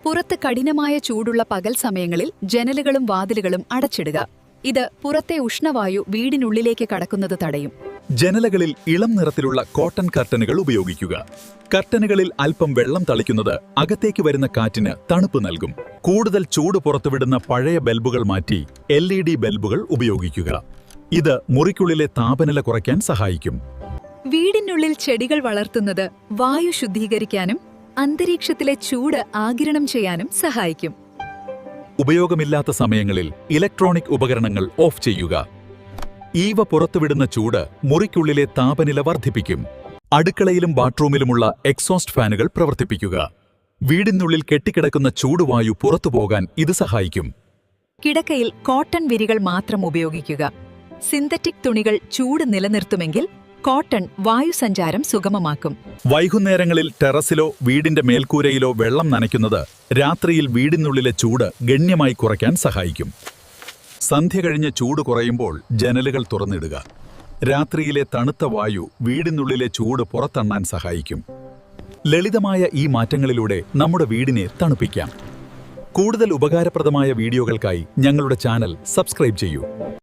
പുറത്ത് കഠിനമായ ചൂടുള്ള പകൽ സമയങ്ങളിൽ ജനലുകളും വാതിലുകളും അടച്ചിടുക. ഇത് പുറത്തെ ഉഷ്ണവായു വീടിനുള്ളിലേക്ക് കടക്കുന്നത് തടയും. ജനലകളിൽ ഇളം നിറത്തിലുള്ള കോട്ടൺ കർട്ടനുകൾ ഉപയോഗിക്കുക. കർട്ടനുകളിൽ അല്പം വെള്ളം തളിക്കുന്നത് അകത്തേക്ക് വരുന്ന കാറ്റിന് തണുപ്പ് നൽകും. കൂടുതൽ ചൂട് പുറത്തുവിടുന്ന പഴയ ബൾബുകൾ മാറ്റി LED ബൾബുകൾ ഉപയോഗിക്കുക. ഇത് മുറിക്കുള്ളിലെ താപനില കുറയ്ക്കാൻ സഹായിക്കും. വീടിനുള്ളിൽ ചെടികൾ വളർത്തുന്നത് വായു ശുദ്ധീകരിക്കാനും അന്തരീക്ഷത്തിലെ ചൂട് ആഗിരണം ചെയ്യാനും സഹായിക്കും. ഉപയോഗമില്ലാത്ത സമയങ്ങളിൽ ഇലക്ട്രോണിക് ഉപകരണങ്ങൾ ഓഫ് ചെയ്യുക. ഈവ പുറത്തുവിടുന്ന ചൂട് മുറിക്കുള്ളിലെ താപനില വർദ്ധിപ്പിക്കും. അടുക്കളയിലും ബാത്റൂമിലുമുള്ള എക്സോസ്റ്റ് ഫാനുകൾ പ്രവർത്തിപ്പിക്കുക. വീടിനുള്ളിൽ കെട്ടിക്കിടക്കുന്ന ചൂടുവായു പുറത്തുപോകാൻ ഇത് സഹായിക്കും. കിടക്കയിൽ കോട്ടൺ വിരികൾ മാത്രം ഉപയോഗിക്കുക. സിന്തറ്റിക് തുണികൾ ചൂട് നിലനിർത്തുമെങ്കിൽ കോട്ടൺ വായുസഞ്ചാരം സുഗമമാക്കും. വൈകുന്നേരങ്ങളിൽ ടെറസിലോ വീടിന്റെ മേൽക്കൂരയിലോ വെള്ളം നനയ്ക്കുന്നത് രാത്രിയിൽ വീടിനുള്ളിലെ ചൂട് ഗണ്യമായി കുറയ്ക്കാൻ സഹായിക്കും. സന്ധ്യ കഴിഞ്ഞ് ചൂട് കുറയുമ്പോൾ ജനലുകൾ തുറന്നിടുക. രാത്രിയിലെ തണുത്ത വായു വീടിനുള്ളിലെ ചൂട് പുറത്തള്ളാൻ സഹായിക്കും. ലളിതമായ ഈ മാറ്റങ്ങളിലൂടെ നമ്മുടെ വീടിനെ തണുപ്പിക്കാം. കൂടുതൽ ഉപകാരപ്രദമായ വീഡിയോകൾക്കായി ഞങ്ങളുടെ ചാനൽ സബ്സ്ക്രൈബ് ചെയ്യൂ.